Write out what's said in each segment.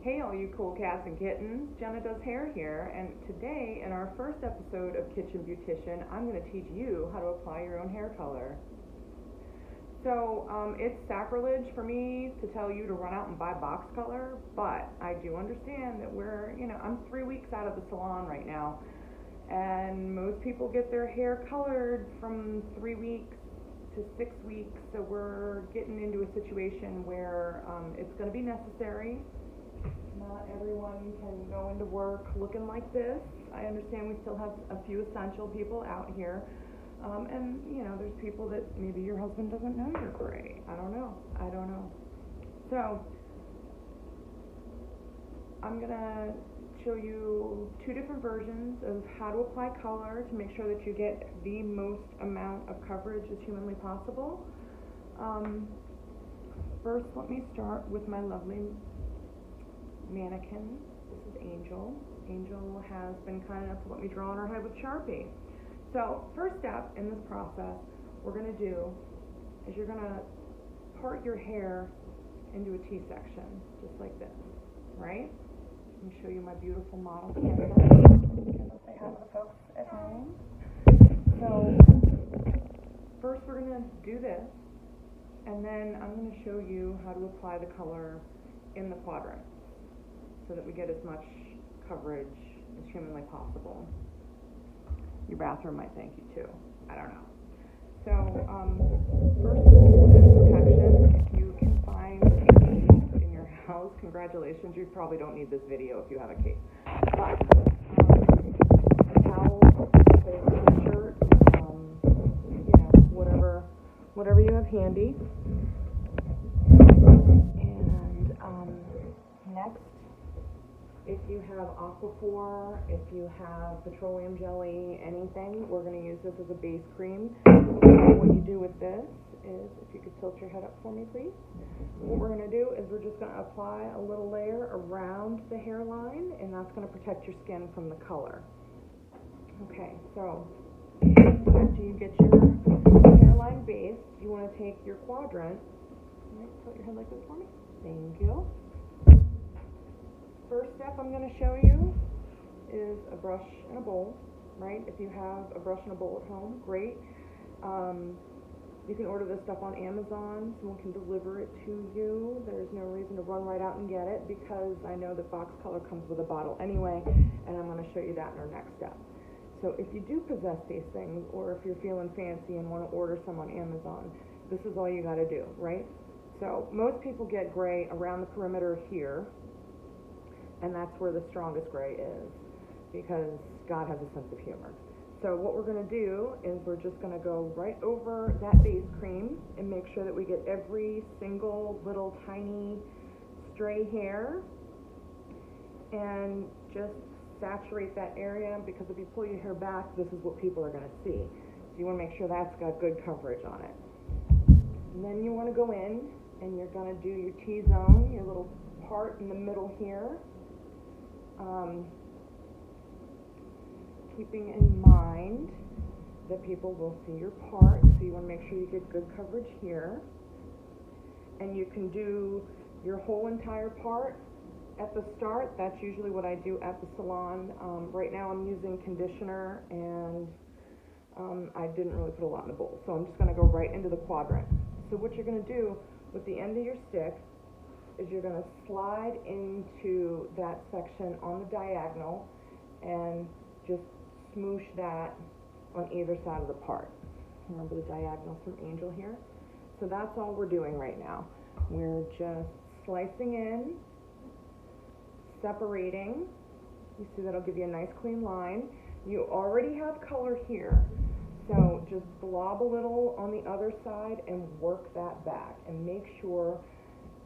Hey all you cool cats and kittens, Jenna Does Hair here, and today in our first episode of Kitchen Beautician, I'm going to teach you how to apply your own hair color. So it's sacrilege for me to tell you to run out and buy box color, but I do understand that I'm 3 weeks out of the salon right now, and most people get their hair colored from 3 weeks to 6 weeks, so we're getting into a situation where it's going to be necessary. Not everyone can go into work looking like this. I understand we still have a few essential people out here. And there's people that maybe your husband doesn't know you're gray. I don't know. So, I'm going to show you 2 different versions of how to apply color to make sure that you get the most amount of coverage as humanly possible. First, let me start with my lovely mannequin. This is Angel. Angel has been kind enough to let me draw on her head with Sharpie. So, first step in this process we're going to do is you're going to part your hair into a T-section, just like this, right? Let me show you my beautiful model candle. Candles I have the folks at home. So, first we're going to do this, and then I'm going to show you how to apply the color in the quadrant, so that we get as much coverage as humanly possible. Your bathroom might thank you too. I don't know. So, first is protection. If you can find a cape in your house, congratulations. You probably don't need this video if you have a cape. But, a towel, a shirt, whatever you have handy. And, next, if you have Aquaphor, if you have petroleum jelly, anything, we're going to use this as a base cream. What you do with this is, if you could tilt your head up for me, please. What we're going to do is we're just going to apply a little layer around the hairline, and that's going to protect your skin from the color. Okay, so after you get your hairline based, you want to take your quadrant. Tilt your head like this for me. Thank you. First step I'm going to show you is a brush and a bowl, right? If you have a brush and a bowl at home, great. You can order this stuff on Amazon. Someone can deliver it to you. There's no reason to run right out and get it, because I know that box color comes with a bottle anyway, and I'm going to show you that in our next step. So if you do possess these things, or if you're feeling fancy and want to order some on Amazon, this is all you got to do, right? So most people get gray around the perimeter here, and that's where the strongest gray is, because God has a sense of humor. So what we're going to do is we're just going to go right over that base cream and make sure that we get every single little tiny stray hair, and just saturate that area, because if you pull your hair back, this is what people are going to see. So you want to make sure that's got good coverage on it. And then you want to go in and you're going to do your T-zone, your little part in the middle here. Keeping in mind that people will see your part, so you want to make sure you get good coverage here. And you can do your whole entire part at the start. That's usually what I do at the salon. Right now I'm using conditioner, and I didn't really put a lot in the bowl, so I'm just going to go right into the quadrant. So what you're going to do with the end of your stick is you're going to slide into that section on the diagonal and just smoosh that on either side of the part. Remember the diagonal from Angel here? So that's all we're doing right now. We're just slicing in, separating. You see that'll give you a nice clean line. You already have color here, so just blob a little on the other side and work that back, and make sure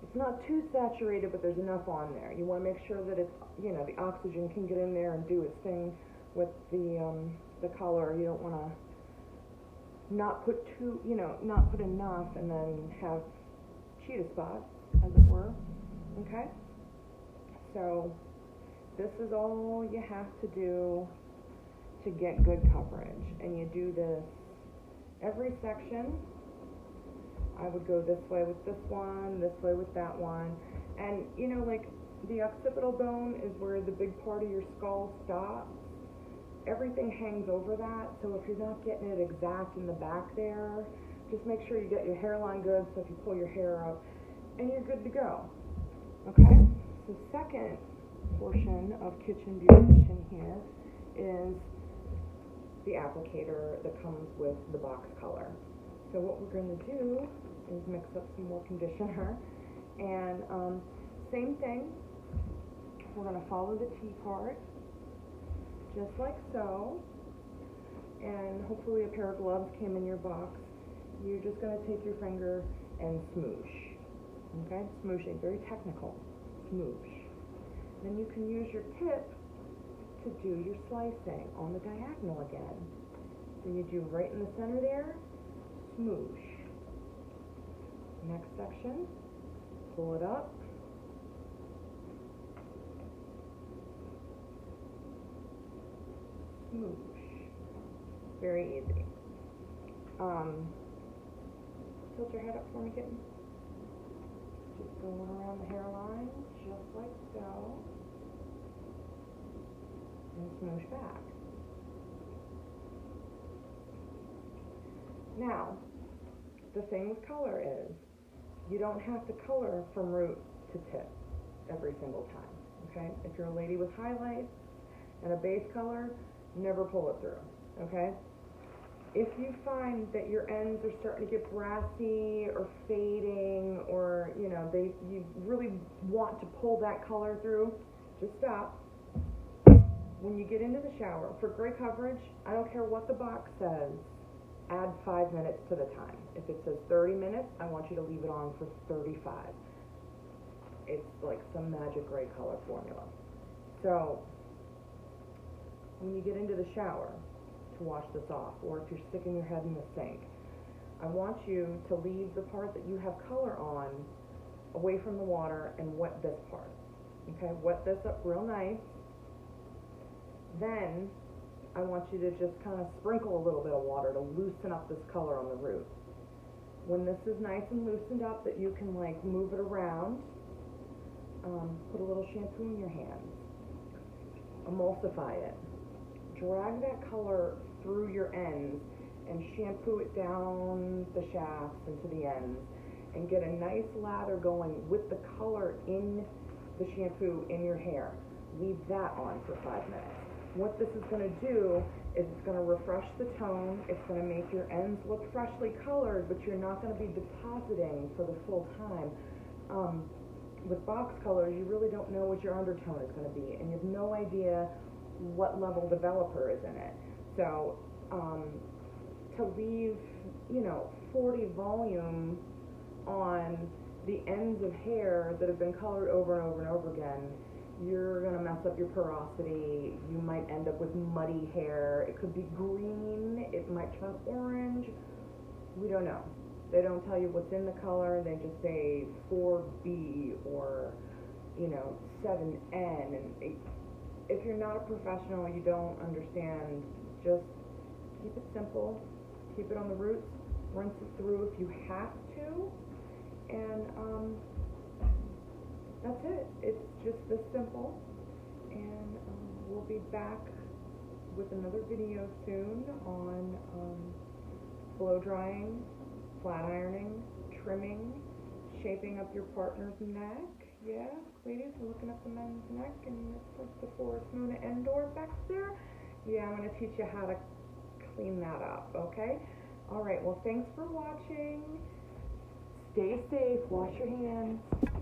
it's not too saturated, but there's enough on there. You want to make sure that it's, the oxygen can get in there and do its thing with the color. You don't want to not put enough and then have cheetah spots, as it were. Okay? So this is all you have to do to get good coverage, and you do this every section. I would go this way with this one, this way with that one, and The occipital bone is where the big part of your skull stops. Everything hangs over that, so if you're not getting it exact in the back there, just make sure you get your hairline good, so if you pull your hair up, and you're good to go. Okay? The second portion of Kitchen Beautician here is the applicator that comes with the box color. So what we're going to do is mix up some more conditioner, and same thing, we're going to follow the T part, just like so, and hopefully a pair of gloves came in your box. You're just going to take your finger and smoosh, okay? Smooshing, very technical, smoosh. Then you can use your tip to do your slicing on the diagonal again. So you do right in the center there, smoosh. Next section, pull it up. Smoosh. Very easy. Tilt your head up for me, kitten. Just going around the hairline, just like so. And smoosh back. Now, the thing with color is, you don't have to color from root to tip every single time, okay? If you're a lady with highlights and a base color, never pull it through, okay? If you find that your ends are starting to get brassy or fading, or you really want to pull that color through, just stop. When you get into the shower, for great coverage, I don't care what the box says, add 5 minutes to the time. If it says 30 minutes, I want you to leave it on for 35. It's like some magic gray color formula. So, when you get into the shower to wash this off, or if you're sticking your head in the sink, I want you to leave the part that you have color on away from the water and wet this part. Okay, wet this up real nice. Then I want you to just kind of sprinkle a little bit of water to loosen up this color on the root. When this is nice and loosened up, that you can like move it around, put a little shampoo in your hands, emulsify it, drag that color through your ends and shampoo it down the shafts and to the ends, and get a nice lather going with the color in the shampoo in your hair. Leave that on for 5 minutes. What this is going to do is it's going to refresh the tone, it's going to make your ends look freshly colored, but you're not going to be depositing for the full time. With box colors, you really don't know what your undertone is going to be, and you have no idea what level developer is in it. So, to leave, 40 volume on the ends of hair that have been colored over and over and over again, you're going to mess up your porosity. You might end up with muddy hair. It could be green. It might turn orange. We don't know. They don't tell you what's in the color. They just say 4B or, 7N. And if you're not a professional, you don't understand, just keep it simple. Keep it on the roots. Rinse it through if you have to. And, that's it. It's just this simple, and we'll be back with another video soon on blow drying, flat ironing, trimming, shaping up your partner's neck. Yeah, ladies, we're looking up the men's neck, and it's like the Forest Moon of Endor back there. Yeah, I'm going to teach you how to clean that up, okay? All right, well, thanks for watching. Stay safe. Wash your hands.